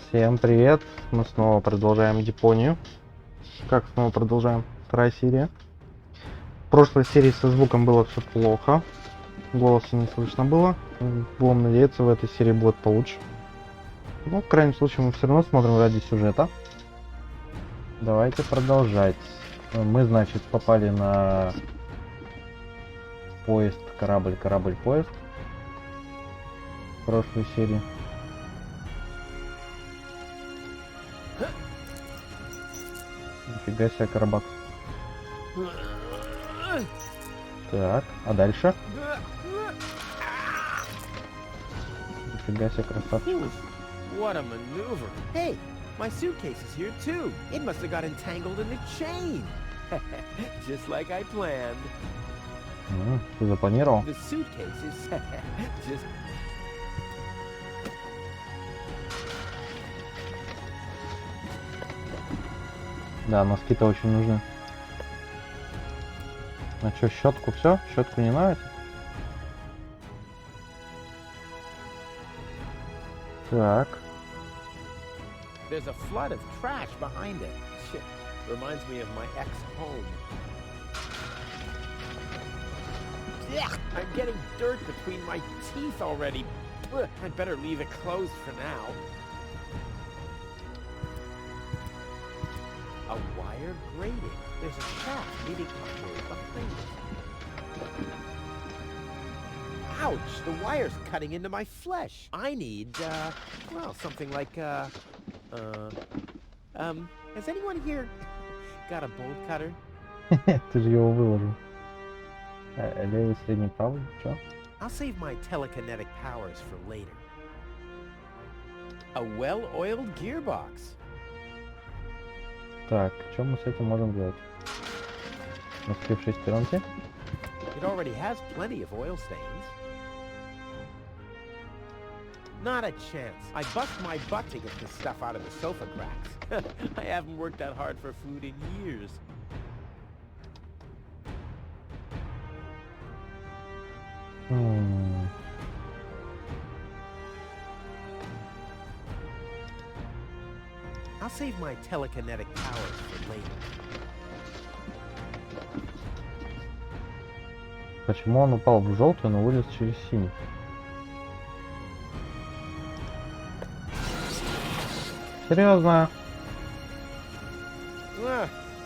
Всем привет! Мы снова продолжаем Депонию. Как снова продолжаем? Вторая серия. В прошлой серии со звуком было все плохо. Голоса не слышно было. Будем надеяться, в этой серии будет получше. Ну, в крайнем случае, мы все равно смотрим ради сюжета. Давайте продолжать. Мы, значит, попали на поезд, корабль, поезд. В прошлой серии. Нифига себе, коробак. Так, а дальше? Нифига себе, красавчик. What a maneuver. Hey, my suitcase is here too. It must have got entangled in the chain. Just like I planned. Ты запланировал? The suitcase is just... Да, носки-то очень нужны. А что, щетку все? Щетку не надо? Так. There's a flood of trash behind it. Shit, reminds me of my ex-home. Yeah, I'm getting dirt between my teeth already. I'd better leave it closed for now. A wire grating. There's a shaft leading upward behind it. Ouch! The wire's cutting into my flesh. I need, well, something like, has anyone here got a bolt cutter? Ты же его выложил. Левый, средний, правый, что? I'll save my telekinetic powers for later. A well-oiled gearbox. Так, что мы с этим можем делать? Носки в шестеренке. It already has plenty of oil stains. Not a chance. I bust my butt to get this stuff out of the sofa cracks. I haven't worked that hard for food in years. I'll save my telekinetic powers for later. Почему он упал в желтую, но вылез через синий? Серьезно?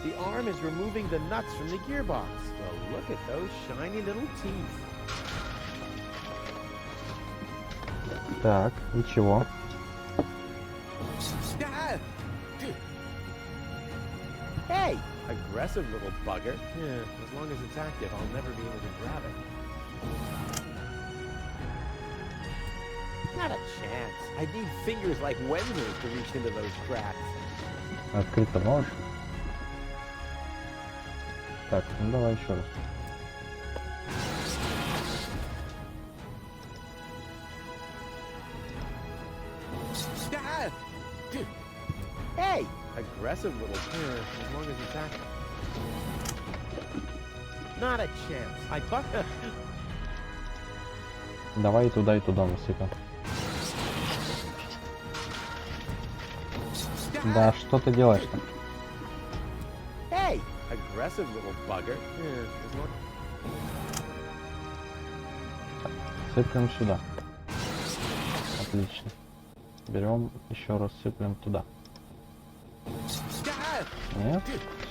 The arm is removing the nuts from the gearbox. Well, look at those shiny little teeth. Так, и чего? Hey, aggressive little bugger. Yeah, as long as it's active, I'll never be able to grab it. Not a chance. I need fingers like Wenzel's to reach into those cracks. Открыто можешь? Так, ну давай еще раз. Hey, aggressive little as long as it's active. Not a chance. I buck. Давай и туда насыпем. Да, что ты делаешь-то? Hey, aggressive little bugger. Сыплем сюда. Отлично. Берем, еще раз сыплем туда. Нет?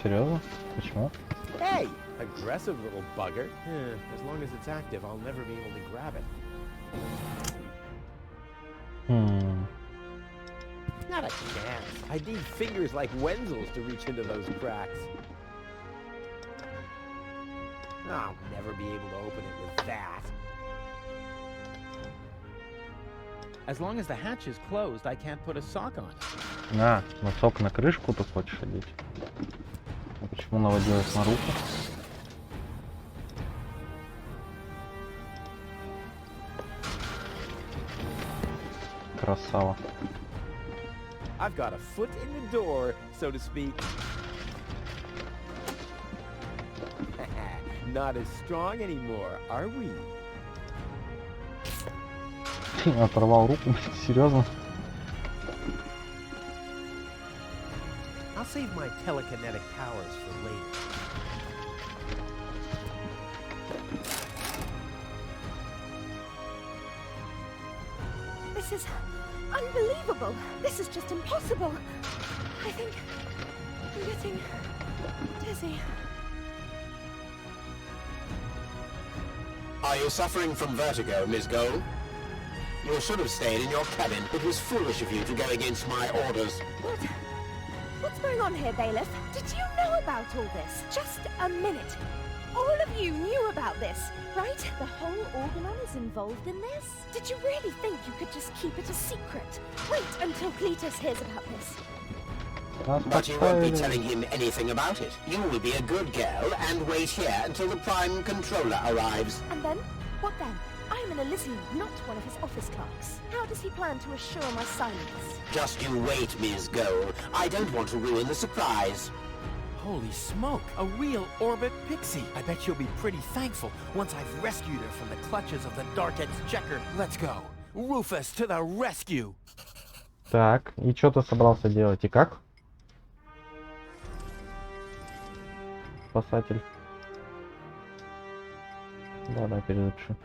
Серьезно? Почему? Hey, aggressive little bugger. As long as it's active, I'll never be able to grab it. Not a chance. I need fingers like Wenzel's to reach into those cracks. I'll never be able to open it with that. As long as the hatch is closed, I can't put a sock on it. На, носок на крышку ты хочешь одеть? А почему наводилась на руку? Красава. I've got a foot in the door, so to speak. Not as strong anymore, are we? Оторвал руку, серьезно? my telekinetic powers for later. This is unbelievable. This is just impossible. I think I'm getting dizzy. Are you suffering from vertigo, Miss Gold? You should have stayed in your cabin. It was foolish of you to go against my orders. What's going on here, Bailiff? Did you know about all this? Just a minute. All of you knew about this, right? The whole Organon is involved in this? Did you really think you could just keep it a secret? Wait until Cletus hears about this. But you won't be telling him anything about it. You will be a good girl and wait here until the Prime Controller arrives. And then? What then? I am an Elysian, not one of his office clerks. How does he plan to assure my silence? Just you wait, Ms. Gold. I don't want to ruin the surprise. Holy smoke, a real orbit pixie. I bet you'll be pretty thankful once I've rescued her from the clutches of the Dark Exchequer. Let's go. Rufus to the rescue. Так, и что ты собрался делать? И как? Спасатель. Да, перезапишу.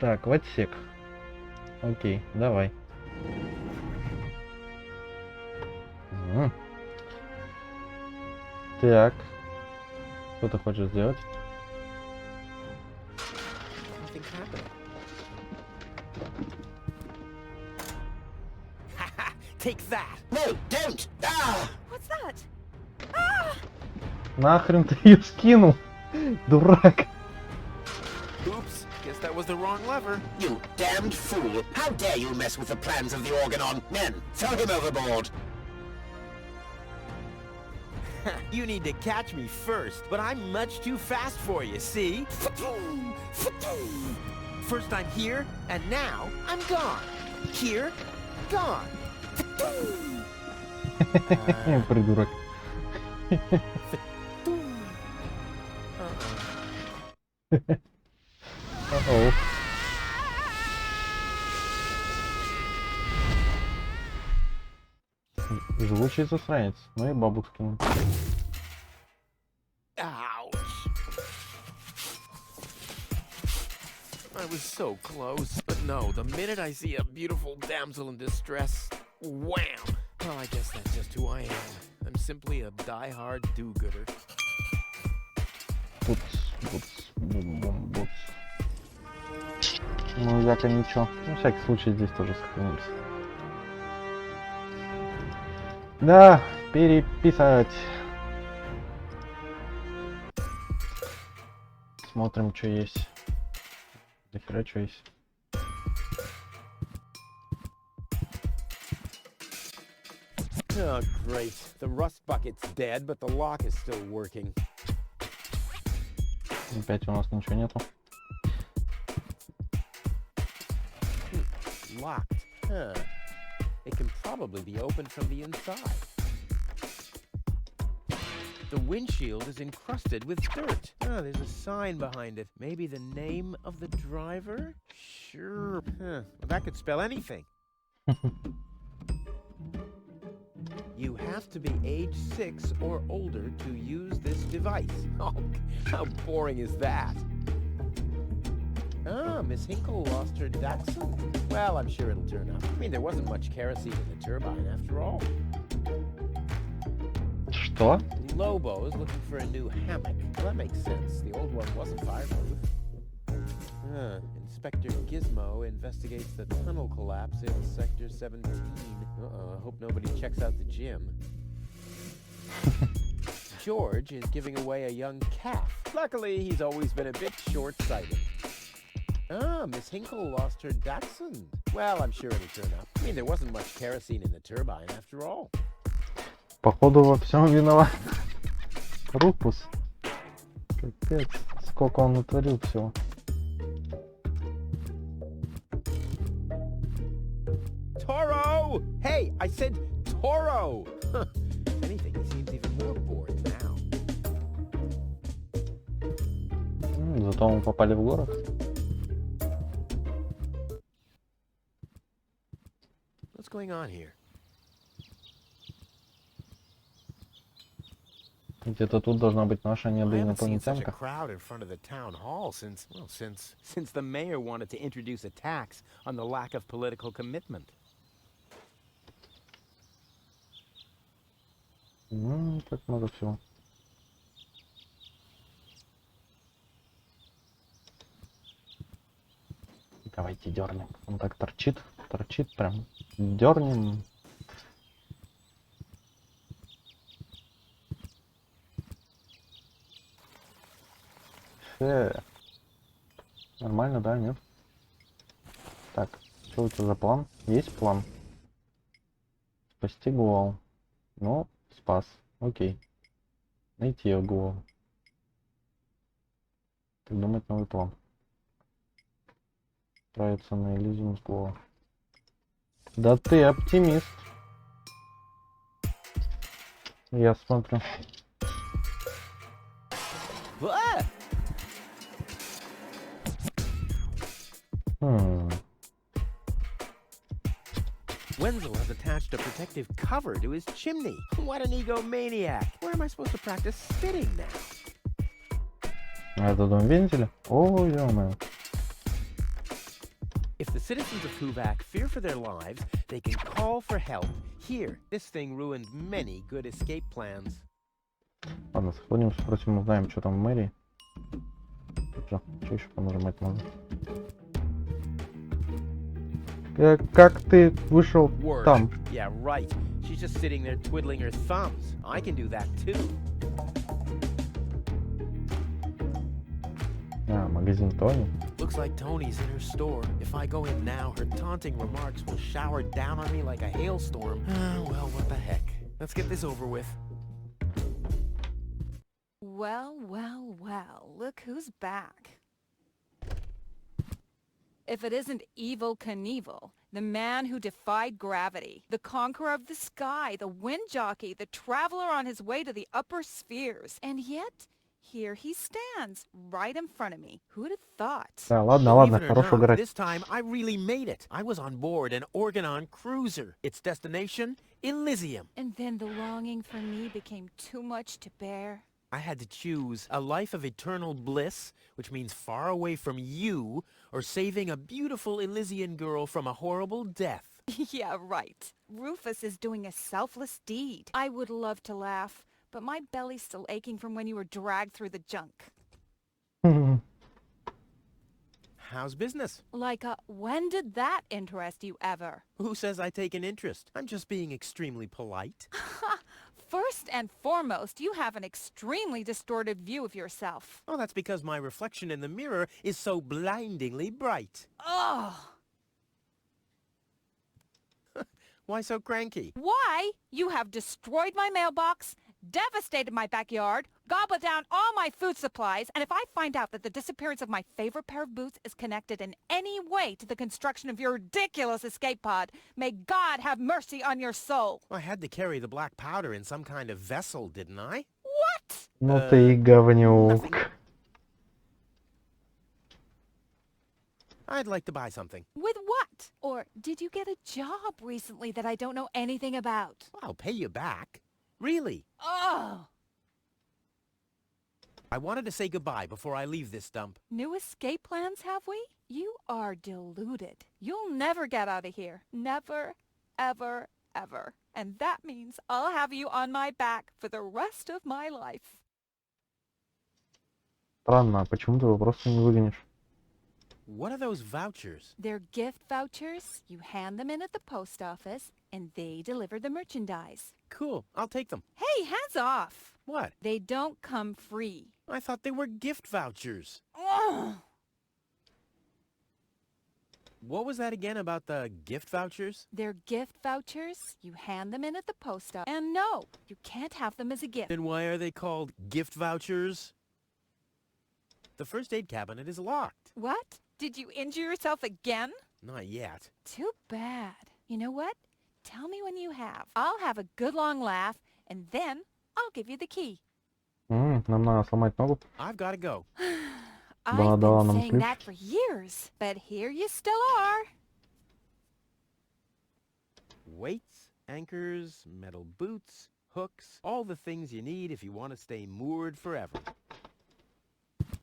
Так, в отсек. Окей, давай. Так. Что ты хочешь сделать? Nothing's happening. Haha! Take that! No, don't! Ah! What's that? Ah! Нахрен ты ее скинул? Дурак. Oops, guess that was the wrong lever. You damned fool! How dare you mess with the plans of the Organon? Men, throw him overboard! You need to catch me first, but I'm much too fast for you, see? First I'm here, and now I'm gone. Here, gone. Придурок. Uh-oh. Живучий засранец. Ну и бабушкин. Ouch. I was so close, but no, the minute I see a beautiful damsel in distress, wham! Well, I guess that's just who I am. I'm simply a die-hard do-gooder. Буц. Ну, яко ничего. На всякий случай здесь тоже сохранимся. Да, переписать. Смотрим, что есть. До хера что есть. Oh, great. The rust bucket's dead, but the lock is still working. Опять у нас ничего нету. Locked, huh? It can probably be opened from the inside. The windshield is encrusted with dirt. Oh, there's a sign behind it. Maybe the name of the driver? Sure. Huh. Well, that could spell anything. You have to be age 6 or older to use this device. Oh, how boring is that? Ah, Miss Hinkle lost her Dachshund. Well, I'm sure it'll turn up. I mean, there wasn't much kerosene in the turbine after all. Что? Lobo is looking for a new hammock. Well, that makes sense. The old one wasn't fireproof. Inspector Gizmo investigates the tunnel collapse in Sector 17. Uh-oh, I hope nobody checks out the gym. George is giving away a young calf. Luckily, he's always been a bit short-sighted. Ah, Miss Hinkle lost her Dachshund. Well, I'm sure it'll turn up. I mean, there wasn't much kerosene in the turbine after all. Походу во всем виноват Руфус. Капец, сколько он натворил всего. Toro! Hey, I said Toro! If anything, he seems even more bored now. Зато мы попали в город. What's going on here? Где-то тут должна быть наша I haven't seen such a недоинопланетянка. crowd in front of the town hall since the mayor wanted to introduce a tax on the lack of political commitment. Так много всего. Давайте дернем. Он так торчит прям. Дернем. Нормально, да, нет? Так, что у тебя за план? Есть план? Спасти Гуал. Ну, спас. Окей. Найти ее Гуал. Придумать новый план. Отправиться на Элизиум с Гуал. Да ты оптимист. Я смотрю. Ah! Wenzel has attached a protective cover to his chimney. What an egomaniac. Where am I supposed to practice spitting now? Это дом вентиля? О, ё-моё. If the citizens of Huvak fear for their lives, they can call for help. Here, this thing ruined many good escape plans. Ладно, сходим, спросим, узнаем, что там в мэрии. Что еще понажимать можно? Как ты вышел Word. там? Yeah, right. She's just sitting there twiddling her thumbs. I can do that too. Магазин Тони. Looks like Tony's in her store. If I go in now, her taunting remarks will shower down on me like a hailstorm. Well, what the heck. Let's get this over with. Well, well, well, look who's back. If it isn't Evil Knievel, the man who defied gravity, the conqueror of the sky, the wind jockey, the traveler on his way to the upper spheres. And yet, here he stands, right in front of me. Who'd have thought? Да, ладно, Believe ладно, it or хорош not, играть. this time I really made it. I was on board an Organon cruiser. Its destination, Elysium. And then the longing for me became too much to bear. I had to choose a life of eternal bliss, which means far away from you, or saving a beautiful Elysian girl from a horrible death. Yeah, right. Rufus is doing a selfless deed. I would love to laugh, but my belly's still aching from when you were dragged through the junk. How's business? Like, when did that interest you ever? Who says I take an interest? I'm just being extremely polite. First and foremost, you have an extremely distorted view of yourself. Oh, that's because my reflection in the mirror is so blindingly bright. Ugh! Why so cranky? Why? You have destroyed my mailbox, devastated my backyard, gobbled down all my food supplies, and if I find out that the disappearance of my favorite pair of boots is connected in any way to the construction of your ridiculous escape pod, may God have mercy on your soul. I had to carry the black powder in some kind of vessel, didn't I? What? Ну ты и говнюк. I'd like to buy something. With what? Or did you get a job recently that I don't know anything about? I'll pay you back. Really. Ugh! I wanted to say goodbye before I leave this dump. New escape plans, have we? You are deluded. You'll never get out of here. Never, ever, ever. And that means I'll have you on my back for the rest of my life. Странно, а почему ты его просто не выгонишь? What are those vouchers? They're gift vouchers. You hand them in at the post office, and they deliver the merchandise. Cool. I'll take them. Hey, hands off! What? They don't come free. I thought they were gift vouchers. Ugh! What was that again about the gift vouchers? They're gift vouchers. You hand them in at the post office. And no, you can't have them as a gift. Then why are they called gift vouchers? The first aid cabinet is locked. What? Did you injure yourself again? Not yet. Too bad. You know what? Tell me when you have. I'll have a good long laugh, and then I'll give you the key. Нам надо сломать ногу. I've got to go. I've дала been нам saying ключ. that for years, but here you still are. Weights, anchors, metal boots, hooks, all the things you need if you want to stay moored forever.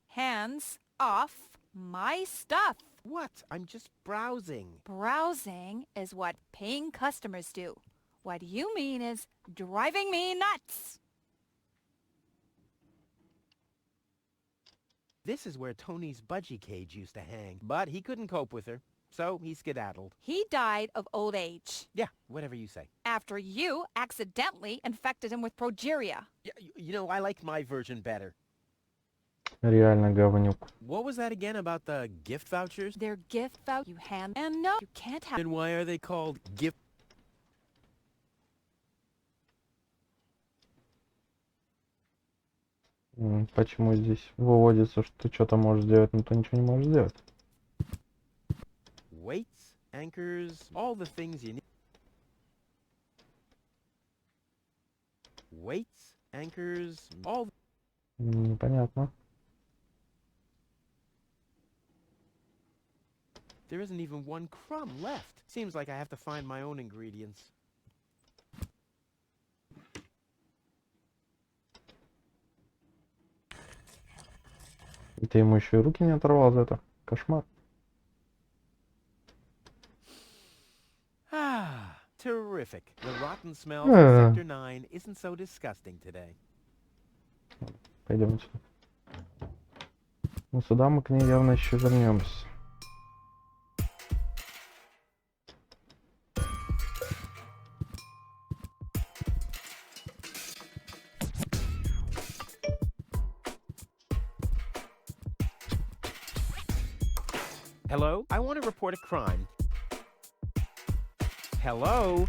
Hands off my stuff. What? I'm just browsing. Browsing is what paying customers do. What you mean is driving me nuts. This is where Tony's budgie cage used to hang, but he couldn't cope with her, so he skedaddled. He died of old age. Yeah, whatever you say. After you accidentally infected him with progeria. Yeah, you know, I like my version better. Реально говнюк. What was that again about the gift vouchers? Their gift voucher you hand, and no, you can't have. And why are they called gift? Почему здесь выводится, что ты что-то можешь сделать, но ты ничего не можешь сделать? Weights, anchors, all the things you need. Weights, anchors, all. Непонятно. There isn't even one crumb left. Seems like I have to find my own ingredients. И ты ему еще и руки не оторвал за это? Кошмар. Ah, terrific. The rotten smell from Sector 9 isn't so disgusting today. Пойдемте. Ну сюда мы к ней явно еще вернемся. Hello? I want to report a crime. Hello?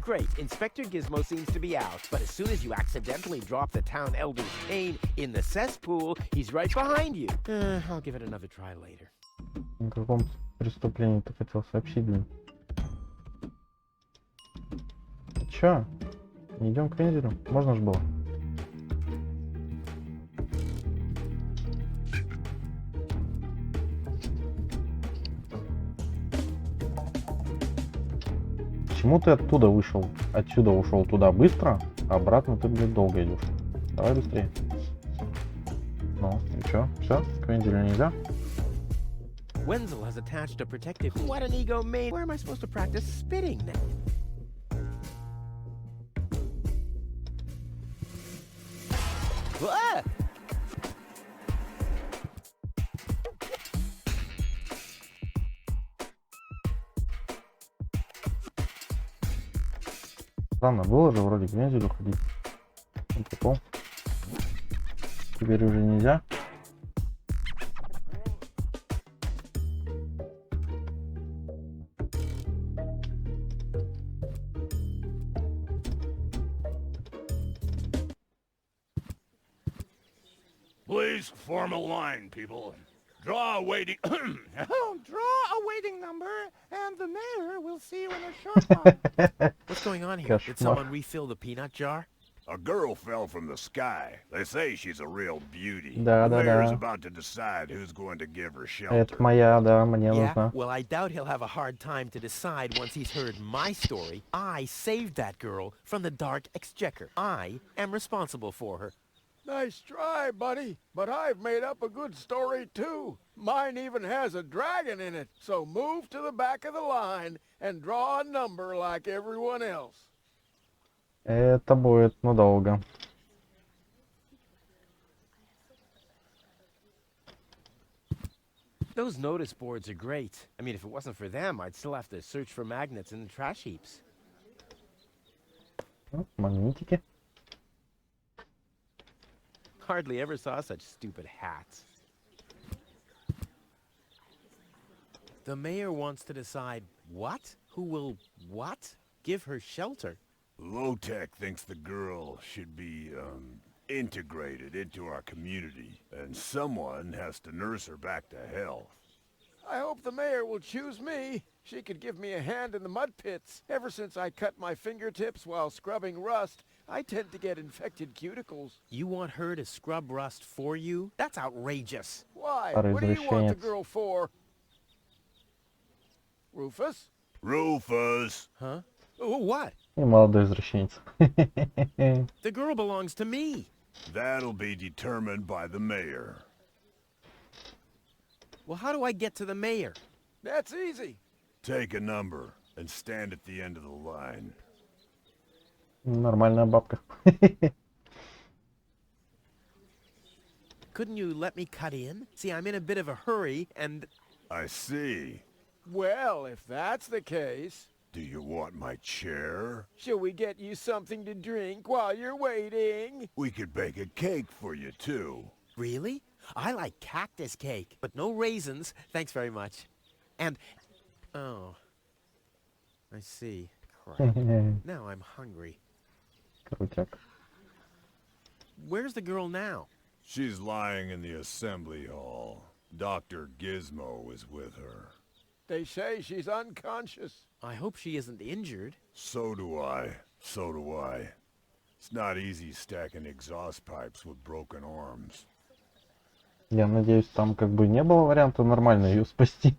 Great, Inspector Gizmo seems to be out, but as soon as you accidentally drop the town elder's cane in the cesspool, he's right behind you. I'll give it another try later. О каком преступлении ты хотел сообщить, блин? Чё? Не идем к вензелю? Можно ж было? Почему ты оттуда вышел? Отсюда ушел туда быстро, а обратно ты, блядь, долго идешь. Давай быстрее. Ну, и чё? Все? К вензелю нельзя? Wenzel has attached a protective. What an ego made. Where am I supposed to practice spitting now? Ah! Странно было же вроде к вензелю ходить. Вот таком. Теперь уже нельзя. Please form a line, people. Draw a waiting... Oh, draw a waiting number, and the mayor will see you in a short while. What's going on here? Did someone refill the peanut jar? A girl fell from the sky. They say she's a real beauty. Да, The да, mayor's да. about to decide who's going to give her Это shelter. моя, да, мне Yeah, нужна. well, I doubt he'll have a hard time to decide once he's heard my story. I saved that girl from the dark exchequer. I am responsible for her. Nice try, buddy, but I've made up a good story, too. Mine even has a dragon in it, so move to the back of the line and draw a number like everyone else. Это будет, ну, долго. Those notice boards are great. I mean, if it wasn't for them, I'd still have to search for magnets in the trash heaps. Ну, магнитики. Hardly ever saw such stupid hats. The mayor wants to decide what? Who will what? Give her shelter? Low-Tech thinks the girl should be, integrated into our community, and someone has to nurse her back to health. I hope the mayor will choose me. She could give me a hand in the mud pits. Ever since I cut my fingertips while scrubbing rust, I tend to get infected cuticles. You want her to scrub rust for you? That's outrageous. Why? Старый What do you want the извращенец. girl for? Rufus? Rufus! Huh? Oh, what? И молодой извращенец. The girl belongs to me. That'll be determined by the mayor. Well, how do I get to the mayor? That's easy. Take a number and stand at the end of the line. Нормальная бабка. Couldn't you let me cut in? See, I'm in a bit of a hurry, and... I see. Well, if that's the case, Do you want my chair? shall we get you something to drink while you're waiting? We could bake a cake for you, too. Really? I like cactus cake, but no raisins. Thanks very much. And... Oh. I see. Crap. Now I'm hungry. Крутяк. Where's the girl now? She's lying in the assembly hall. Dr. Gizmo is with her. They say she's unconscious. I hope she isn't injured. So do I. So do I. It's not easy stacking exhaust pipes with broken arms. Я надеюсь, там как бы не было варианта нормально ее спасти.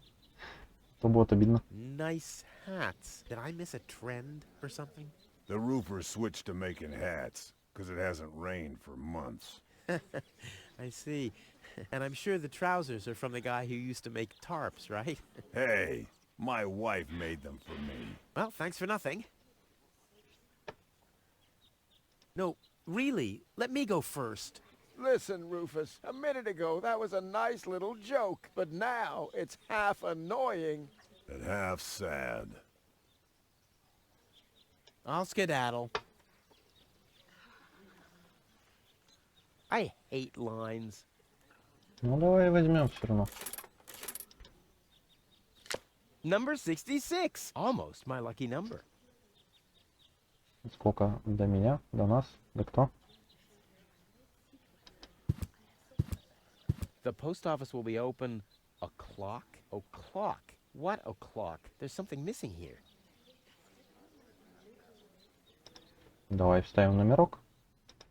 То будет обидно. Nice hats. Did I miss a trend or something? The roofers switched to making hats, because it hasn't rained for months. I see. And I'm sure the trousers are from the guy who used to make tarps, right? Hey, my wife made them for me. Well, thanks for nothing. No, really, let me go first. Listen, Rufus, a minute ago that was a nice little joke, but now it's half annoying. And half sad. I'll skedaddle. I hate lines. Ну давай возьмем все равно. Number 66. Almost my lucky number. Сколько до меня, до нас, до кто? The post office will be open o'clock? O'clock? What o'clock? There's something missing here. Давай вставим номерок.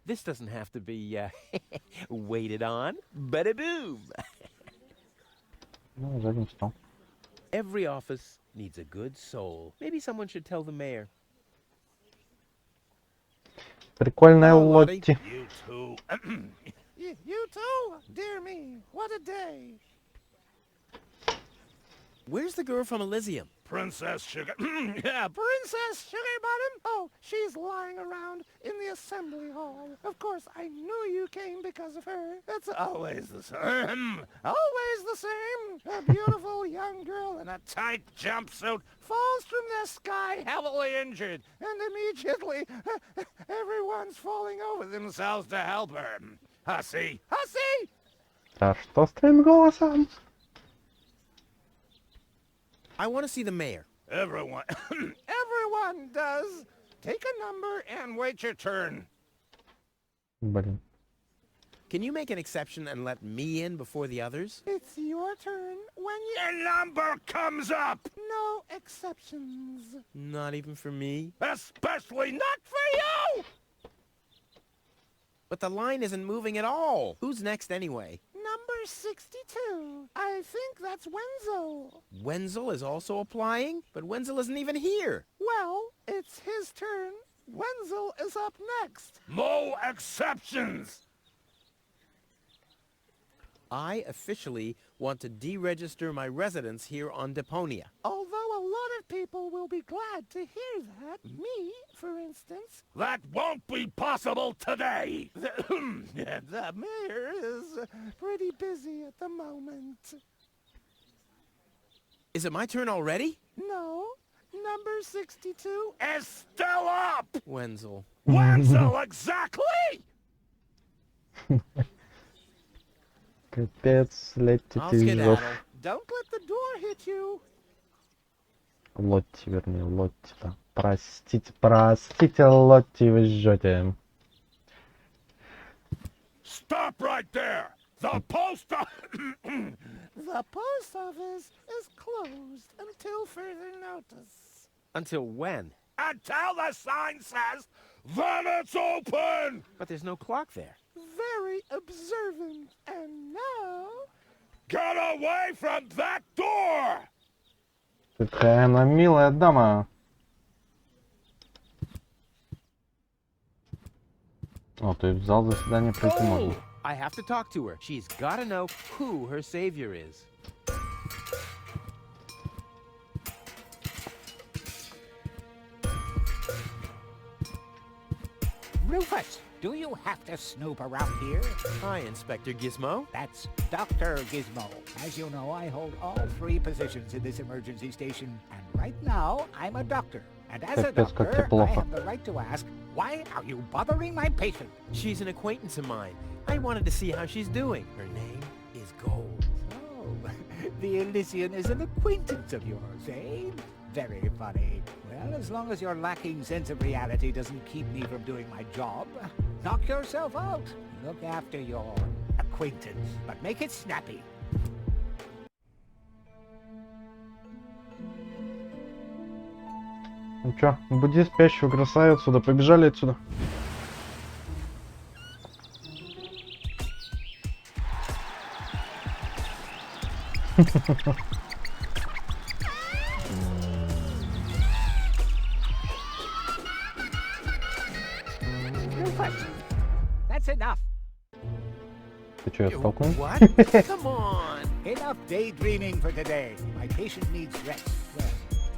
This doesn't have to be waited on. Bada-boom! Ну, задний стол. Every office needs a good soul. Maybe someone should tell the mayor. Прикольная Hello, Lottie. Лотти. You too. You too? Dear me, what a day. Where's the girl from Elysium? Princess Sugar. Yeah, Princess Sugar Bottom? Oh, she's lying around in the assembly hall. Of course, I knew you came because of her. It's always the same. Always the same. A beautiful young girl in a tight jumpsuit falls from the sky heavily injured, and immediately everyone's falling over themselves to help her. Hussy! Hussy! А что с твоим голосом? I want to see the mayor. Everyone. Everyone does. Take a number and wait your turn. Блин. Can you make an exception and let me in before the others? It's your turn when you... Your number comes up. No exceptions. Not even for me? Especially not for you. But the line isn't moving at all. Who's next anyway? Number 62. I think that's Wenzel. Wenzel is also applying? But Wenzel isn't even here. Well, it's his turn. Wenzel is up next. No exceptions. I officially want to deregister my residence here on Deponia. Although a lot of people will be glad to hear that. Me, for instance. That won't be possible today. The mayor is pretty busy at the moment. Is it my turn already? No, number 62. Is still up. Wenzel. Wenzel, exactly. Капец, Летти, I'll ты skedaddle. жжешь. Don't let the door hit you. Лотти, вернее, Лотти, да. Простите, простите, Лотти, вы жжете. Stop right there. The post. The post office is closed until further notice. Until when? Until the sign says, then it's open. But there's no clock there. Very observant. And now... Get away from that door. Какая она милая дама. О, то есть в зал заседания пройти можно. Oh, I have to talk to her. She's got to know who her savior is. Rufus, do you have to snoop around here? Hi, Inspector Gizmo. That's Dr. Gizmo. As you know, I hold all 3 positions in this emergency station, and right now, I'm a doctor. And as a Капец, как тебе doctor, I плохо. have the right to ask, why are you bothering my patient? She's an acquaintance of mine. I wanted to see how she's doing. Her name is Gold. Oh, the Elysian is an acquaintance of yours, eh? Very funny. Well, as long as your lacking sense of reality doesn't keep me from doing my job, knock yourself out. Look after your acquaintance, but make it snappy. Ну чё, буди спящую красавицу, да побежали отсюда. Rufus, that's enough. Ты чё, я столкнул? What? Come on. Enough daydreaming for today. My patient needs rest. Well,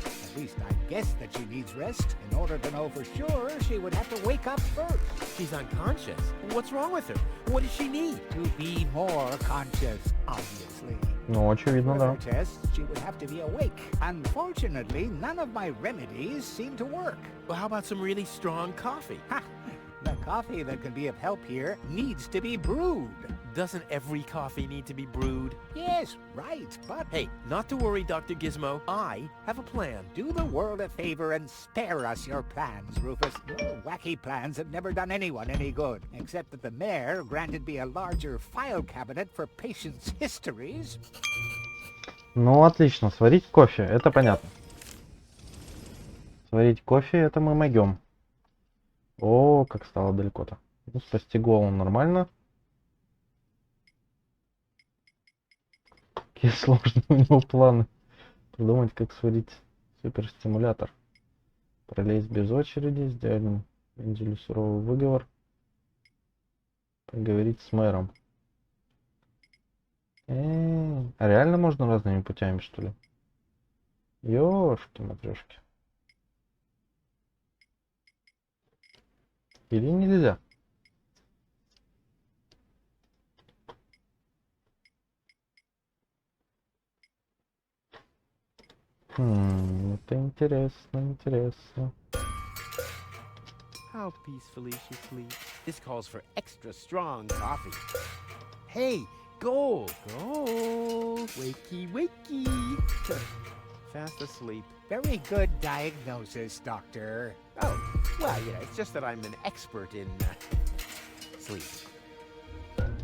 at least I guess that she needs rest. In order to know for sure, she would have to wake up first. She's unconscious. What's wrong with her? What does she need? To be more conscious, obviously. Ну, очевидно, For да. her tests, she would have to be awake. Unfortunately, none of my remedies seem to work. Well, how about some really strong coffee? Ha! The coffee that can be of help here needs to be brewed. Doesn't every coffee need to be brewed? Yes, right, but Hey, not to worry, Dr. Gizmo. I have a plan. do the world a favor and spare us your plans, Rufus. Your wacky plans have never done anyone any good, except that the mayor granted me a larger file cabinet for patients' histories. Ну, отлично, сварить кофе, это понятно. Сварить кофе, это мы могем. О, как стало далеко-то. Ну, спасти голову нормально. Какие сложные у него планы. Придумать, как сварить суперстимулятор. Пролезть без очереди, сделать Энджелю суровый выговор. Поговорить с мэром. А реально можно разными путями, что ли? Ёшки-матрёшки. Или нельзя? Это интересно, интересно. How peacefully she sleeps. This calls for extra strong coffee. Hey, Gold! Gold! Wakey, wakey! Fast asleep. Very good diagnosis, Doctor. Oh, well, it's just that I'm an expert in sleep.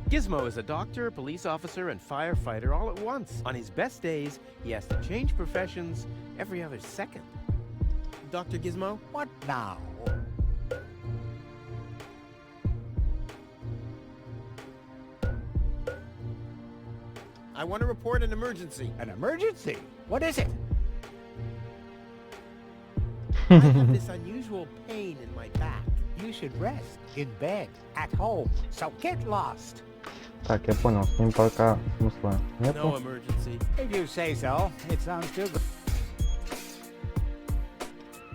Gizmo is a doctor, police officer, and firefighter all at once. On his best days, he has to change professions every other second. Dr. Gizmo? What now? I want to report an emergency. An emergency? What is it? I have this unusual pain in my back. You should rest in bed, at home, so get lost. Так, я понял, с ним пока смысла No нету. emergency. If you say so, it sounds too good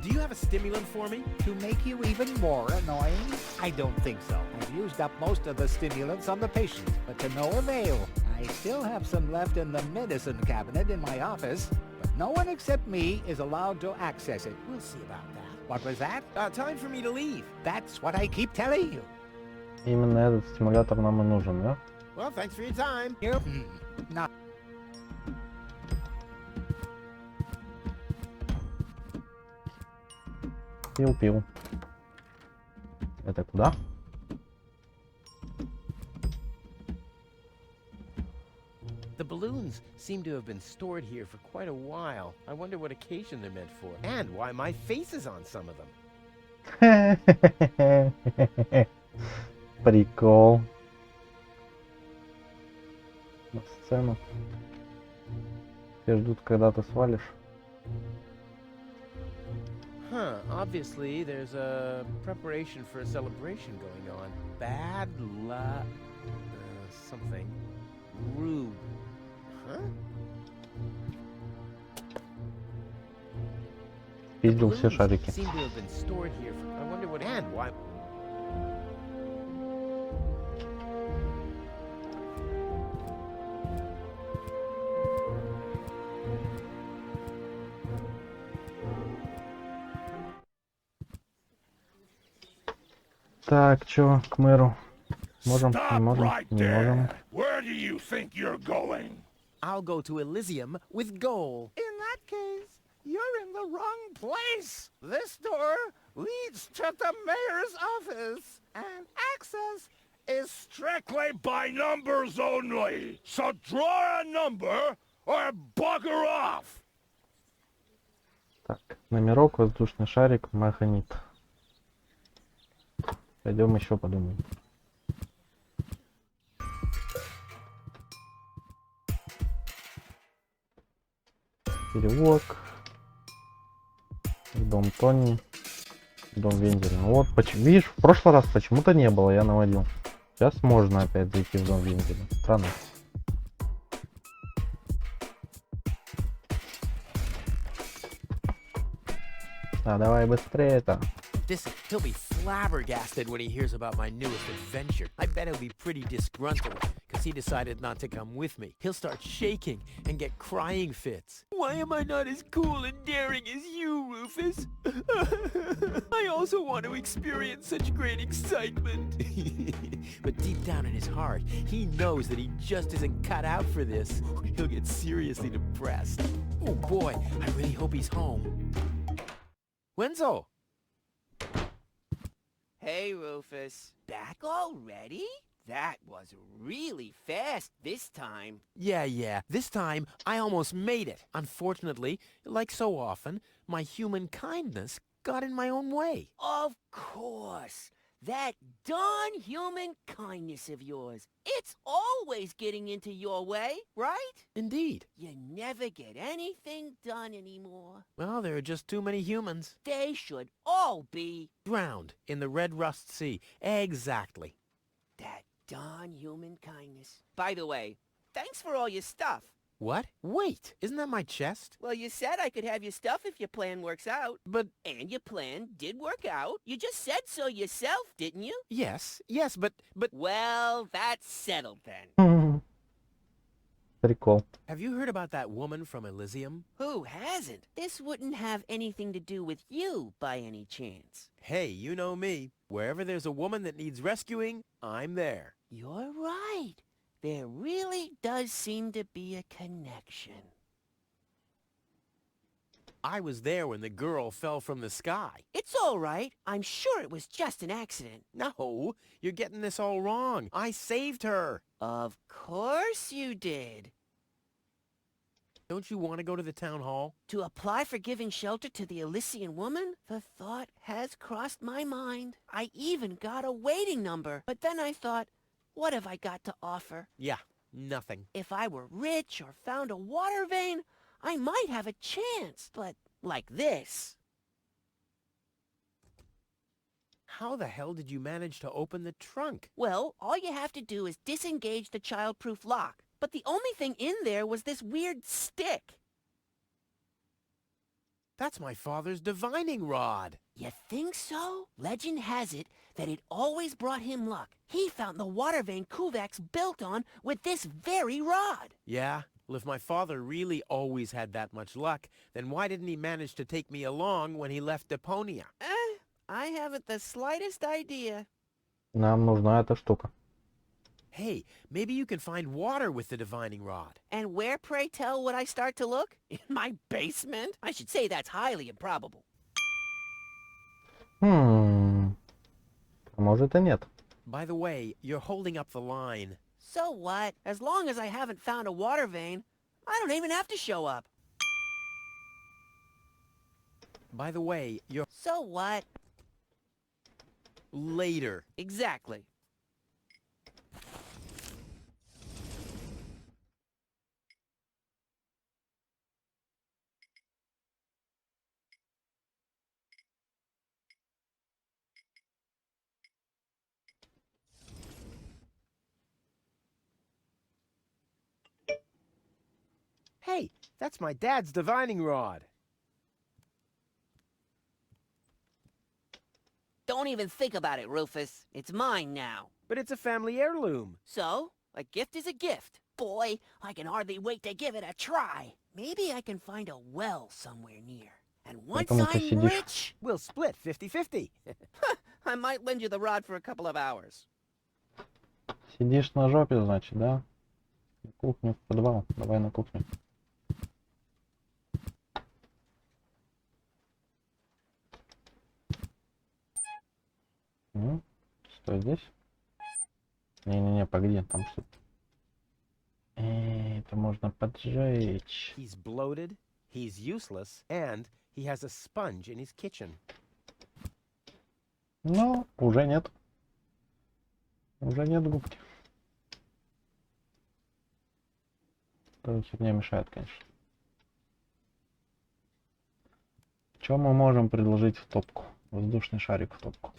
Do you have a stimulant for me? to make you even more annoying. I don't think so. I've used up most of the stimulants on the patient, but to no avail. I still have some left in the medicine cabinet in my office, but no one except me is allowed to access it. We'll see about that. What was that? Time for me to leave. That's what I keep telling you. Именно этот стимулятор нам и нужен, да? Well, thanks for your time. You? Not. Пил-пил. Это куда? The balloons seem to have been stored here for quite a while. I wonder what occasion they're meant for, and why my face is on some of them. Прикол. На сцену. Все ждут, когда ты свалишь. Huh, obviously there's a preparation for a celebration going on. Bad luck... something. Rube. Huh? Пиздил все Balloons шарики. seem to have been stored here. I wonder what and why. Так, чё, к мэру? Можем, не Stop можем, right не можем. there. Where do you think you're going? I'll go to Elysium with Goal. In that case, you're in the wrong place. This door leads to the mayor's office, and access is Strictly by numbers only. So draw a number or bugger off. Так, номерок, воздушный шарик, механит. Пойдем еще подумаем. Перевод. Дом Тони. Дом Венделя. Ну вот, видишь, в прошлый раз почему-то не было, я наводил. Сейчас можно опять зайти в дом Венделя. Странно. А, давай быстрее-то. He'll be flabbergasted when he hears about my newest adventure. I bet he'll be pretty disgruntled, because he decided not to come with me. He'll start shaking and get crying fits. Why am I not as cool and daring as you, Rufus? I also want to experience such great excitement. But deep down in his heart, he knows that he just isn't cut out for this. He'll get seriously depressed. Oh boy, I really hope he's home. Wenzel! Hey, Rufus. Back already? That was really fast this time. Yeah. This time, I almost made it. Unfortunately, like so often, my human kindness got in my own way. Of course. That darn human kindness of yours. It's always getting into your way, right? Indeed. You never get anything done anymore. Well, there are just too many humans. They should all be... Drowned in the Red Rust Sea. Exactly. That darn human kindness. By the way, thanks for all your stuff. What? Wait, isn't that my chest? Well, you said I could have your stuff if your plan works out. But... And your plan did work out. You just said so yourself, didn't you? Yes, but... Well, that's settled then. Прикол. Have you heard about that woman from Elysium? Who hasn't? This wouldn't have anything to do with you, by any chance. Hey, you know me. Wherever there's a woman that needs rescuing, I'm there. You're right. There really does seem to be a connection. I was there when the girl fell from the sky. It's all right. I'm sure it was just an accident. No, you're getting this all wrong. I saved her. Of course you did. Don't you want to go to the town hall? To apply for giving shelter to the Elysian woman? The thought has crossed my mind. I even got a waiting number. But then I thought, what have I got to offer? Yeah, nothing. If I were rich or found a water vein, I might have a chance. But like this. How the hell did you manage to open the trunk? Well, all you have to do is disengage the child-proof lock. But the only thing in there was this weird stick. That's my father's divining rod. You think so? Legend has it that it always brought him luck. He found the water vein Kuvak's built on with this very rod. Yeah? Well, if my father really always had that much luck, then why didn't he manage to take me along when he left Deponia? I haven't the slightest idea. Нам нужна эта штука. Hey, maybe you can find water with the divining rod. And where, pray tell, would I start to look? In my basement? I should say that's highly improbable. А может и нет. By the way, you're holding up the line. So what? As long as I haven't found a water vein, I don't even have to show up. By the way, you're... So what? Later. Exactly. That's my dad's divining rod. Don't even think about it, Rufus. It's mine now. But it's a family heirloom. So, a gift is a gift. Boy, I can hardly wait to give it a try. Maybe I can find a well somewhere near. And once Поэтому ты I'm сидишь. rich, We'll split 50-50. I might lend you the rod for a couple of hours. Сидишь на жопе, значит, да? На кухню, в подвал. Давай на кухню. Стой здесь. Не-не-не, погоди, там что-то. Это можно поджечь. He's bloated, he's useless, and he has a sponge in his kitchen. Но уже нет. Уже нет губки. Эта херня мешает, конечно. Что мы можем предложить в топку? Воздушный шарик в топку.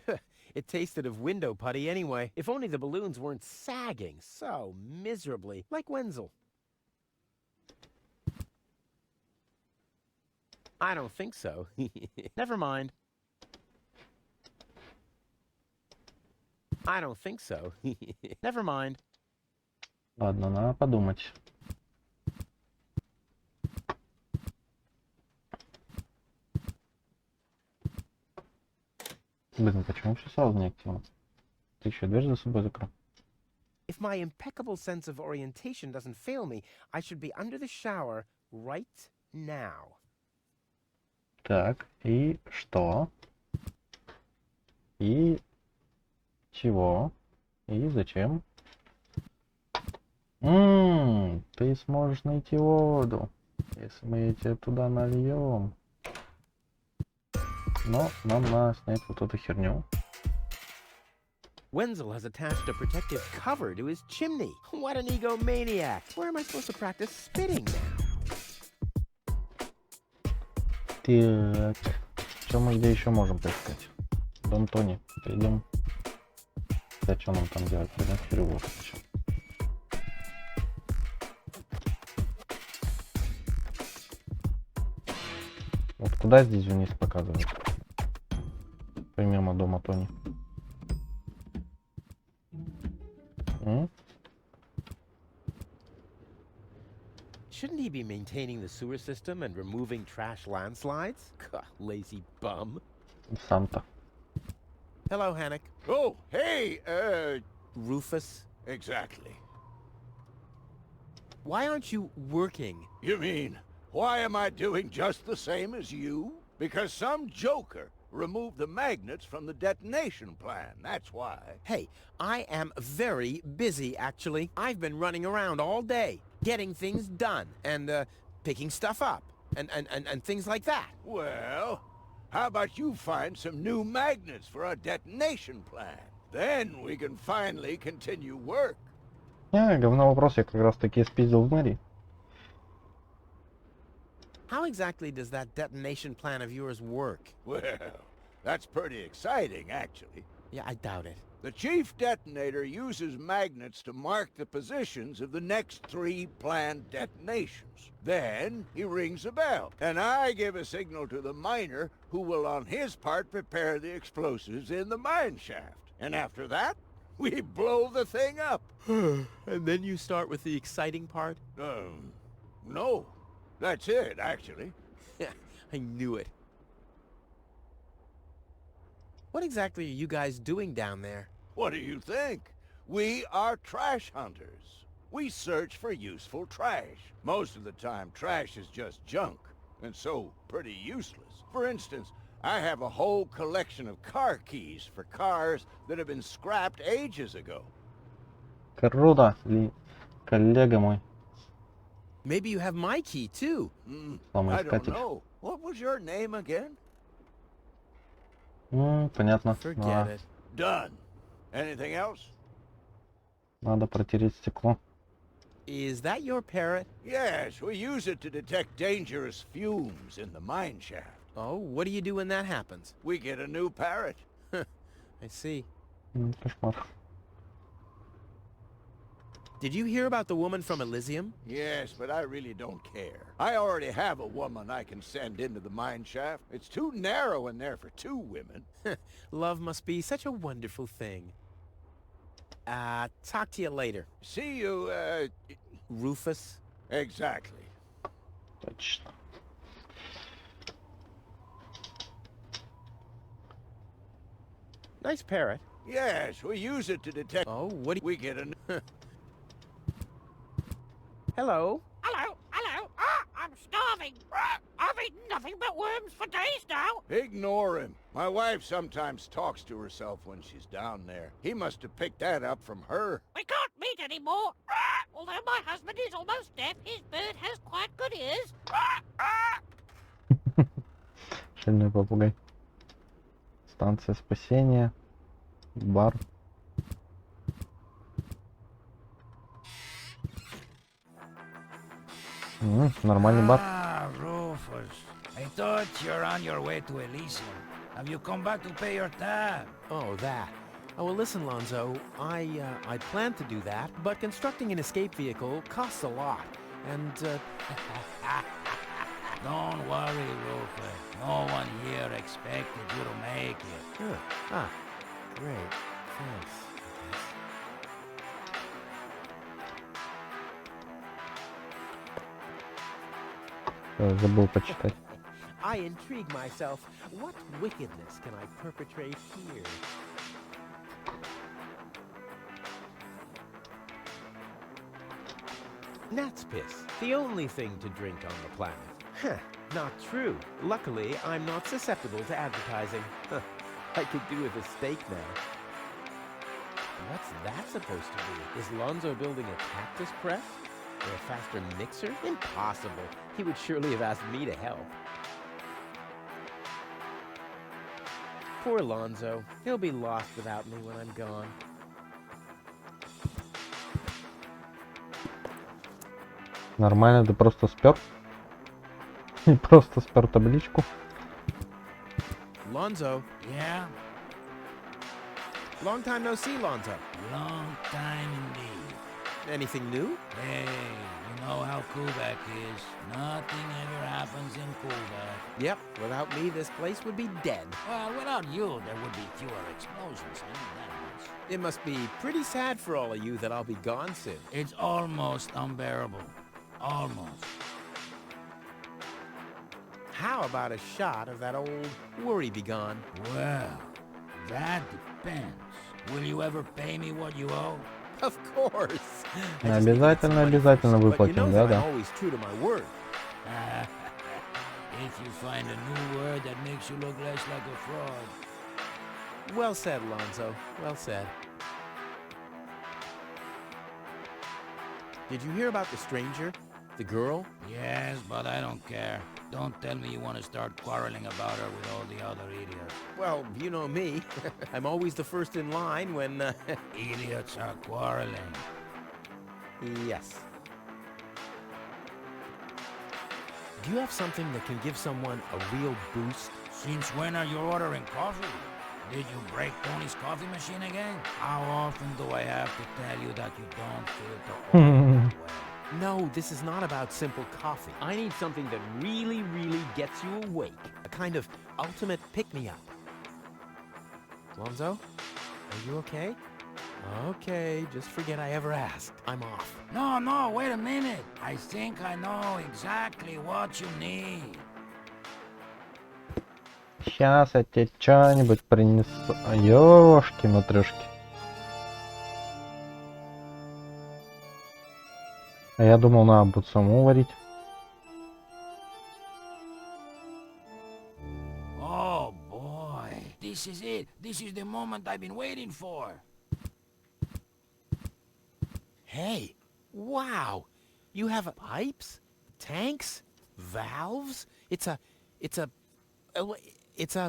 It tasted of window putty anyway. If only the balloons weren't sagging so miserably, like Wenzel. I don't think so. Never mind. I don't think so. Never mind. Ладно, надо подумать. Блин, почему все сразу не активно? Ты еще дверь за собой закрыл? If my impeccable sense of orientation doesn't fail me, I should be under the shower right now. Так, и что? И чего? И зачем? Ты сможешь найти воду, если мы ее тебе туда нальем. Но нам надо снять вот эту херню. Wenzel has attached a protective cover to his chimney. What an egomaniac. Where am I supposed to practice spitting now? Так, что мы где еще можем поискать? Дом Тони. Пойдем. Да, что нам там делать? Пойдем в переулок сначала. Вот куда здесь вниз показывает? Помимо дома Тони. Shouldn't he be maintaining the sewer system and removing trash landslides? Gah, lazy bum. Сам-то. Hello, Hannock. Oh, hey, Rufus, exactly. why aren't you working? You mean, why am I doing just the same as you? Because some joker removed the magnets from the detonation plan, that's why. Hey, I am very busy, actually. I've been running around all day, getting things done, and, picking stuff up, and things like that. Well, how about you find some new magnets for our detonation plan? Then we can finally continue work. Говно вопрос я как раз таки спиздил в мэрии. How exactly does that detonation plan of yours work? Well, that's pretty exciting, actually. Yeah, I doubt it. The chief detonator uses magnets to mark the positions of the next 3 planned detonations. Then he rings a bell, and I give a signal to the miner who will on his part prepare the explosives in the mine shaft. And after that, we blow the thing up. And then you start with the exciting part? No. That's it, actually. I knew it. What exactly are you guys doing down there? What do you think? We are trash hunters. We search for useful trash. Most of the time, trash is just junk, and so pretty useless. For instance, I have a whole collection of car keys for cars that have been scrapped ages ago. Круто, коллега мой. Maybe you have my key, too. I don't know. What was your name again? Понятно. Forget it. Done. Anything else? Надо протереть стекло. Is that your parrot? Yes, we use it to detect dangerous fumes in the mine shaft. Oh, what do you do when that happens? We get a new parrot. I see. Кошмар. Did you hear about the woman from Elysium? Yes, but I really don't care. I already have a woman I can send into the mine shaft. It's too narrow in there for 2 women. Love must be such a wonderful thing. Talk to you later. See you, Rufus? Exactly. Точно. Nice parrot. Yes, we use it to detect... Oh, what do you... We get a... Hello? Hello, hello. I'm starving. I've eaten nothing but worms for days now. Ignore him. My wife sometimes talks to herself when she's down there. He must have picked that up from her. We can't meet anymore. Although my husband is almost deaf, his bird has quite good ears. Шальной попугай. Станция спасения. Бар. Нормальный бар. Ah, Rufus. I thought you're on your way to Elysium. Have you come back to pay your tab? Oh, that. Oh, well, listen, Lonzo. I plan to do that, but constructing an escape vehicle costs a lot. And, Don't worry, Rufus. No one here expected you to make it. Great. Thanks. Забыл почитать. I intrigue myself. What wickedness can I perpetrate here? Gnat's piss. The only thing to drink on the planet. Huh. Not true. Luckily, I'm not susceptible to advertising. Huh. I could do with a steak now. What's that supposed to be? Is Lonzo building a cactus press? Or a faster mixer? Impossible. He would surely have asked me to help. Poor Lonzo. He'll be lost without me when I'm gone. Нормально, ты просто спер. Просто спер табличку. Lonzo. Yeah? Long time no see, Lonzo. Long time indeed. Anything new? Hey, you know how Kubak is. Nothing ever happens in Kubak. Yep. Without me, this place would be dead. Well, without you, there would be fewer explosions. I know that much. It must be pretty sad for all of you that I'll be gone soon. It's almost unbearable. Almost. How about a shot of that old worry be gone? Well, that depends. Will you ever pay me what you owe? Of course. Обязательно, обязательно выплатим, да. I'm always true to my word. If you find a new word that makes you look less like a fraud. Well said, Lonzo. Well said. Did you hear about the stranger? The girl? Yes, but I don't care. Don't tell me you want to start quarreling about her with all the other idiots. Well, you know me. I'm always the first in line when, Idiots are quarreling. Yes. Do you have something that can give someone a real boost? Since when are you ordering coffee? Did you break Tony's coffee machine again? How often do I have to tell you that you don't feel to order well? No, this is not about simple coffee. I need something that really, really gets you awake. A kind of ultimate pick-me-up. Lonzo, are you okay? Okay, just forget I ever asked. I'm off. No, wait a minute. I think I know exactly what you need. Сейчас я тебе что-нибудь принесу. Ёшки-матрёшки. А я думал, надо будет самому варить. Oh boy, this is it. This is the moment I've been waiting for. Hey, wow. You have pipes, tanks, valves. It's a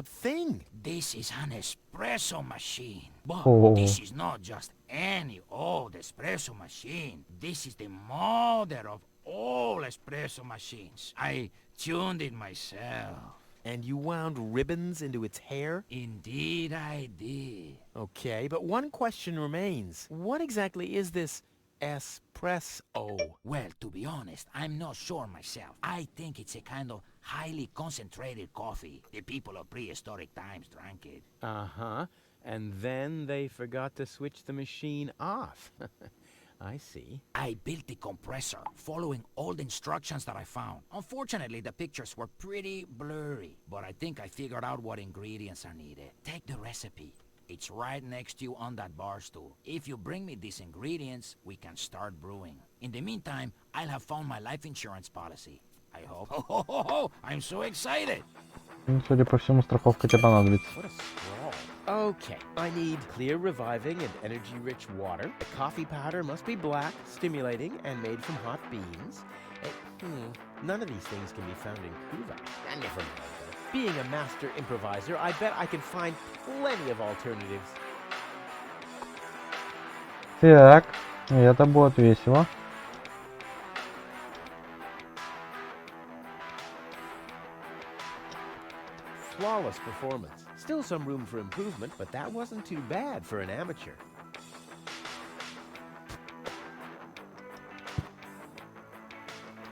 thing. This is an espresso machine. But Oh. this is not just any old espresso machine. This is the mother of all espresso machines. I tuned it myself. And you wound ribbons into its hair? Indeed I did. Okay, but one question remains. What exactly is this espresso? Well, to be honest, I'm not sure myself. I think it's a kind of highly concentrated coffee. The people of prehistoric times drank it. Uh-huh. And then they forgot to switch the machine off. I see. I built the compressor, following all the instructions that I found. Unfortunately, the pictures were pretty blurry, but I think I figured out what ingredients are needed. Take the recipe. It's right next to you on that bar stool. If you bring me these ingredients, we can start brewing. In the meantime, I'll have found my life insurance policy. I hope. Oh, I'm so excited! Ну, судя по всему, страховка тебе понадобится. What a scrawl. Okay, I need clear, reviving, and energy-rich water. The coffee powder must be black, stimulating, and made from hot beans. None of these things can be found in Cuba. Never mind, though. Being a master improviser, I bet I can find plenty of alternatives. Так, это будет весело. Flawless performance. Still some room for improvement, but that wasn't too bad for an amateur.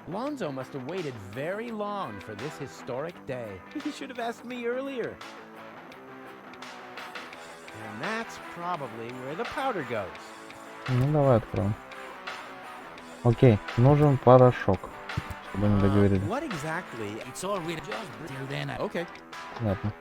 Lonzo must have waited very long for this historic day. He should have asked me earlier. And that's probably where the powder goes. Ну, давай откроем. Окей, нужен порошок, чтобы не договорились. What exactly? It's all really just till then. Okay. Понятно.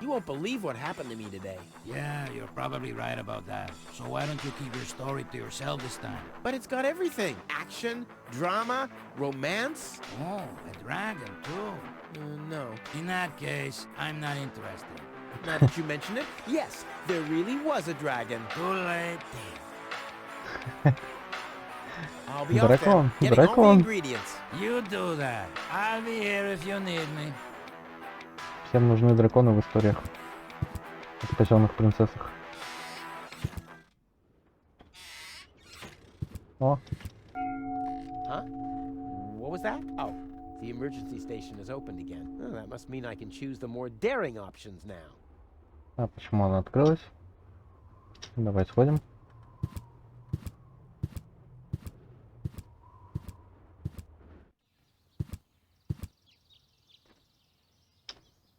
You won't believe what happened to me today. Yeah, you're probably right about that. So why don't you keep your story to yourself this time? But it's got everything. Action, drama, romance. Oh, a dragon too. No. In that case, I'm not interested. Now that you mention it, yes, there really was a dragon. Too late. I'll be off Дракон, then, getting all the дракон. ingredients. You do that. I'll be here if you need me. Всем нужны драконы в историях о спасенных принцессах. О, Huh? What was that? Oh, the emergency station is opened again. Oh, that must mean I can choose the more daring options now. а почему она открылась? Давай сходим.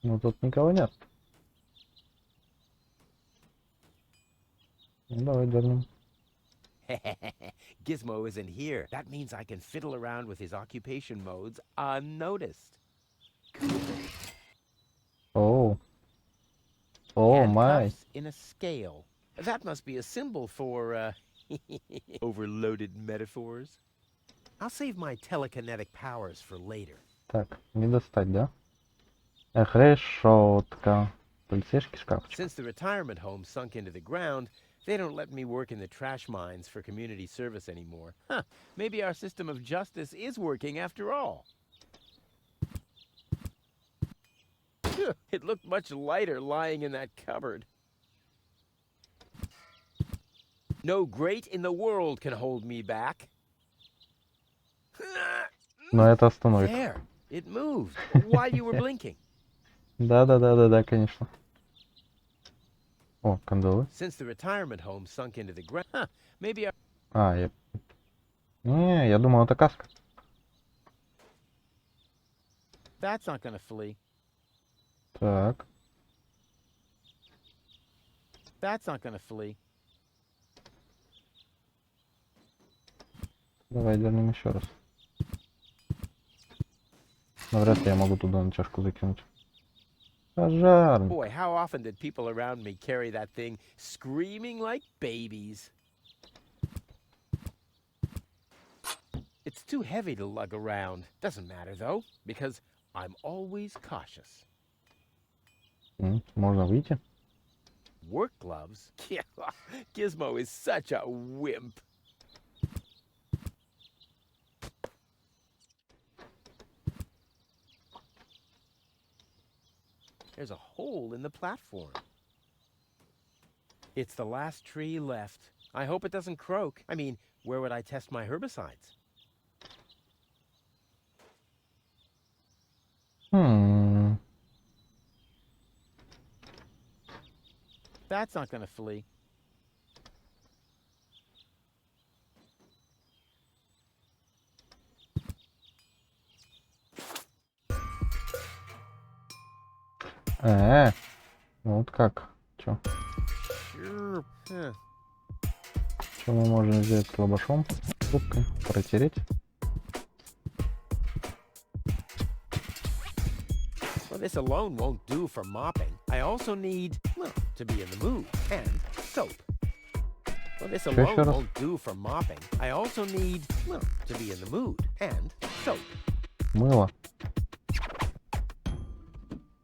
Ну тут никого нет. Ну, давай дернем. Gizmo isn't here. That means I can fiddle around with his occupation modes unnoticed. Оу. О, май. Handcuffs in a scale. That must be a symbol for, overloaded metaphors. I'll save my telekinetic powers for later. Так, не достать, да? Эх, решетка. Полицейский шкафчик. Since the retirement home sunk into the ground, they don't let me work in the trash mines for community service anymore. Huh, maybe our system of justice is working after all. It looked much lighter lying in that cupboard. No great in the world can hold me back. Но это остановит. There, it moved while you were blinking. Да, конечно. О, кандалы. Since the retirement home sunk into the ground, huh, maybe our... А, я... Не, я думал, это каска. That's not gonna flee. Так. That's not gonna flee. Давай дернем еще раз. Но вряд ли я могу туда на чашку закинуть. Пожарник. Boy, how often did people around me carry that thing screaming like babies? It's too heavy to lug around. Doesn't matter though, because I'm always cautious. Можно выйти? Work gloves? Yeah, Gizmo is such a wimp. There's a hole in the platform. It's the last tree left. I hope it doesn't croak. I mean, where would I test my herbicides? That's not gonna flee. Вот как? Чё? Sure. Что мы можем взять с лобашом? Трубкой протереть. Well, this alone won't do for mopping. I also need, well, to be in the mood, and soap. Well, this Чё ещё alone раз? won't do for mopping. I also need, well, to be in the mood, and soap. Мыло.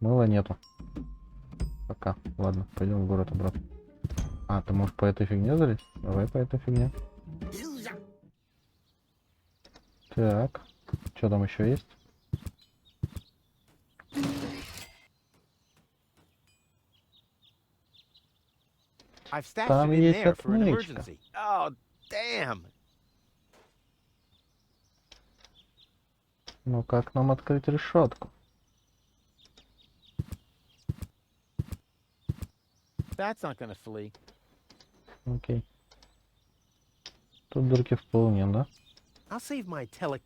Мыла нету. Пока. Ладно, пойдем в город обратно. А, ты можешь по этой фигне залезть? Давай по этой фигне. Так. Что там еще есть? I've stashed Там it in есть there for an отмычка. emergency. Oh, damn. Ну как нам открыть решетку? That's not gonna flee. Окей. Тут дырки в полу нет, да? I'll save my tele...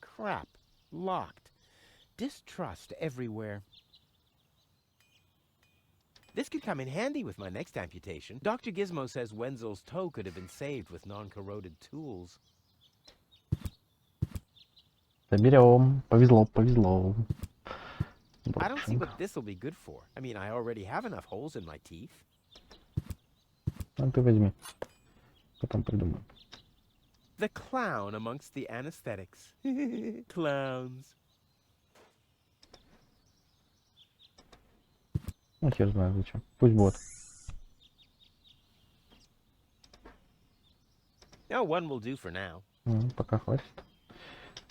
Crap. Locked. Distrust everywhere. This could come in handy with my next amputation. Dr. Gizmo says Wenzel's toe could have been saved with non-corroded tools. Заберем. Повезло, повезло. I don't see Брошенка. what this'll be good for. I mean, I already have enough holes in my teeth. Ну ты возьми. Потом придумаем. The clown amongst the anesthetics. Clowns. Ну хер знает зачем. Пусть будет. No, one will do for now. Пока хватит.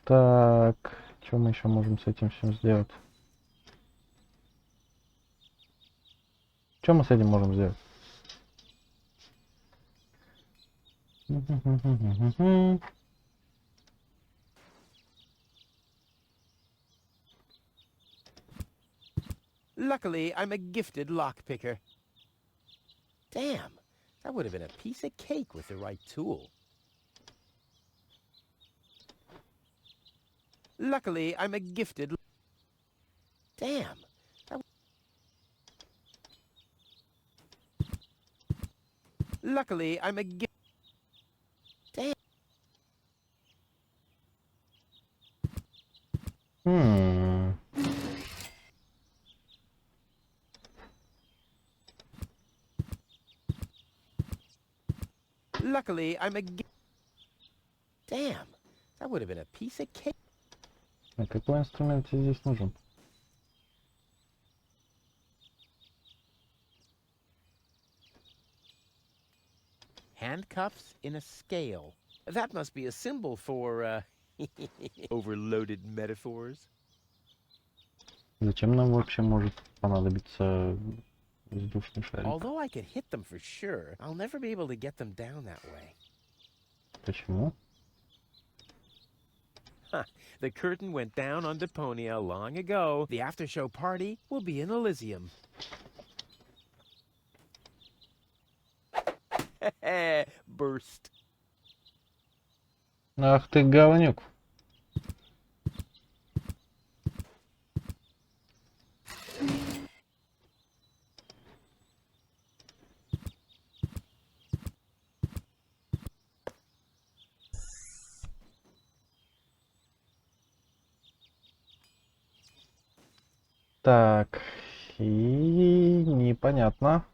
Так, что мы еще можем с этим всем сделать? Что мы с этим можем сделать? Luckily, I'm a gifted lockpicker. Damn, that would have been a piece of cake with the right tool. Luckily, I'm a gifted... Damn. Luckily, I'm a gift... Damn. Luckily, I'm a gift... Damn. That would have been a piece of cake. А какой инструмент тебе здесь нужен? Handcuffs in a scale. That must be a symbol for, overloaded metaphors. Зачем нам вообще может понадобиться воздушный шарик? Although I could hit them for sure, I'll never be able to get them down that way. Почему? The curtain went down on Deponia long ago. The after-show party will be in Elysium. Burst. Ах ты говнюк. Так, и непонятно.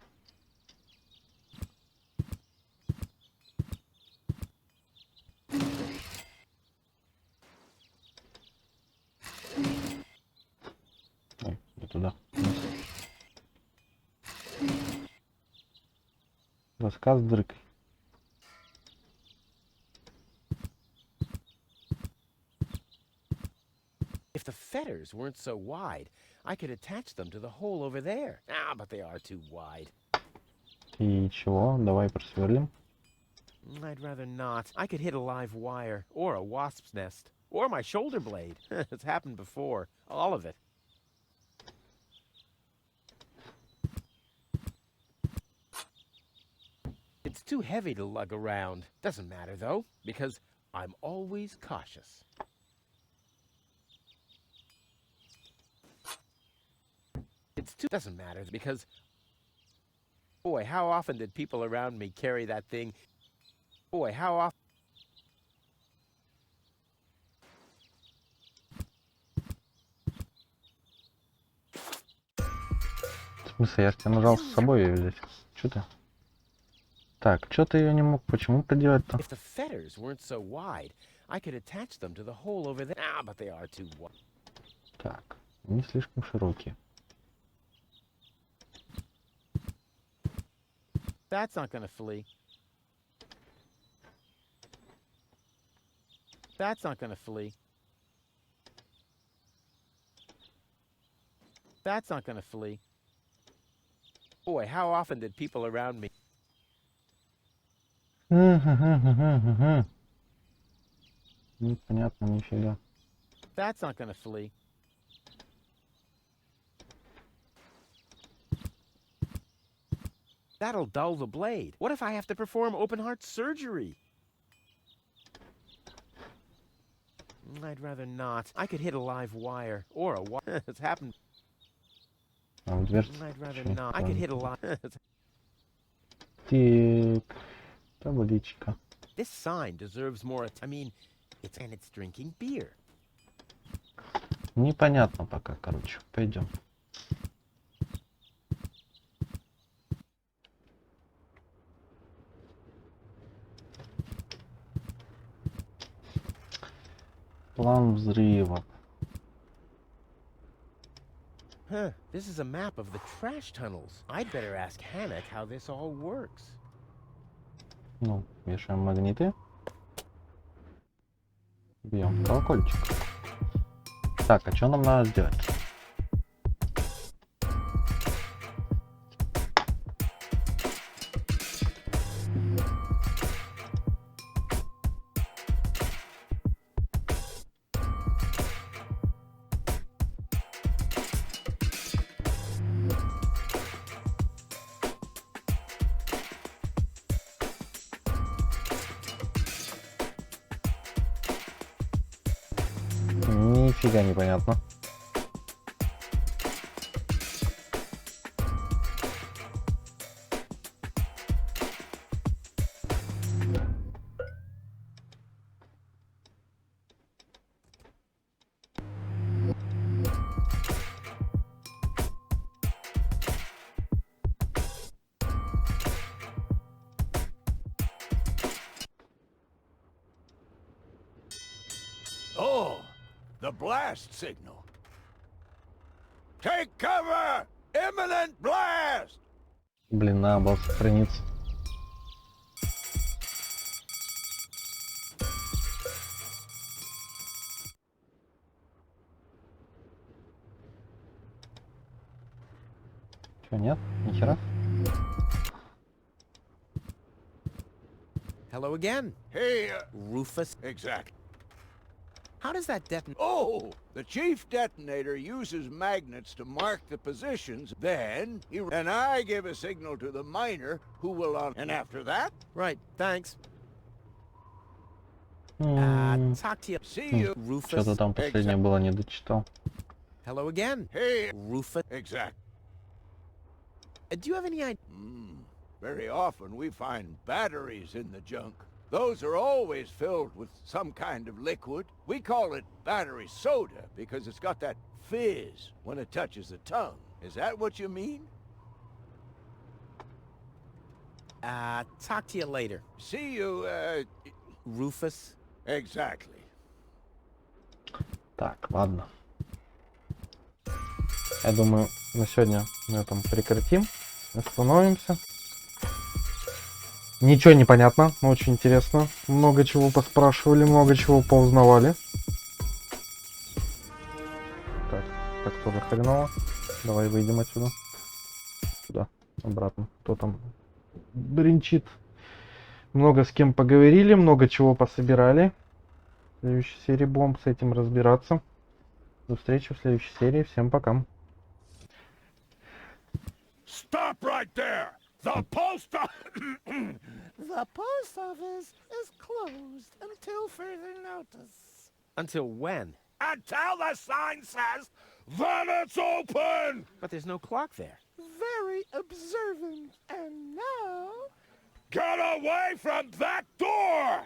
Ой, не туда. Рассказ с дыркой. If the fetters weren't so wide, I could attach them to the hole over there. Ah, but they are too wide. И чего? Давай просверлим. I'd rather not. I could hit a live wire, or a wasp's nest, or my shoulder blade. It's happened before. All of it. It's too heavy to lug around. Doesn't matter, though, because I'm always cautious. Doesn't matter, because... Boy, how often did people around me carry that thing? Boy, how often... В смысле, я ж тебя нажал с собой ее взять. Чё ты? Так, чё ты ее не мог? Почему проделать-то? If the fetters weren't so wide, I could attach them to the hole over there. Ah, but they are too wide. Так, не слишком широкие. That's not gonna flee. That's not gonna flee. That's not gonna flee. Boy, how often did people around me... Непонятно, нифига. That's not gonna flee. That'll dull the blade. What if I have to perform open heart surgery? I'd rather not. I could hit a live wire, or a wire. It's happened. I'd rather not. I could hit a live... Так, табличка. This sign deserves more... I mean, it's drinking beer. Непонятно пока, короче. Пойдем. План взрыва. Huh, this is a map of the trash tunnels. I'd better ask Hannock how this all works. Ну, вешаем магниты. Бьем колокольчик. Так, а что нам надо сделать? Нифига непонятно. Oh, the blast signal. Take cover! Imminent blast! Блин, надо было сохраниться. Чё, нет? Нихера? Hello again. Hey, Rufus. exactly. How does that detonate? Oh, the chief detonator uses magnets to mark the positions. Then, and I give a signal to the miner who will on. And after that, Right, thanks. Talk to you. see you. Rufus. Что-то там последнее было, не дочитал. Hello again. Hey, Rufus. exact. Do you have any idea? Very often we find batteries in the junk. Those are always filled with some kind of liquid. We call it battery soda because it's got that fizz when it touches the tongue. Is that what you mean? Talk to you later. See you, Rufus. exactly. Так, ладно. Я думаю, на сегодня на этом прекратим. Остановимся. Ничего не понятно, но очень интересно. Много чего поспрашивали, много чего поузнавали. Так, так тоже хреново. Давай выйдем отсюда. Сюда, обратно. Кто там бренчит? Много с кем поговорили, много чего пособирали. В следующей серии будем с этим разбираться. До встречи в следующей серии. Всем пока. Stop right there! The post The post office is closed until further notice. Until when? Until the sign says that it's open! But there's no clock there. Very observant. And now... Get away from that door!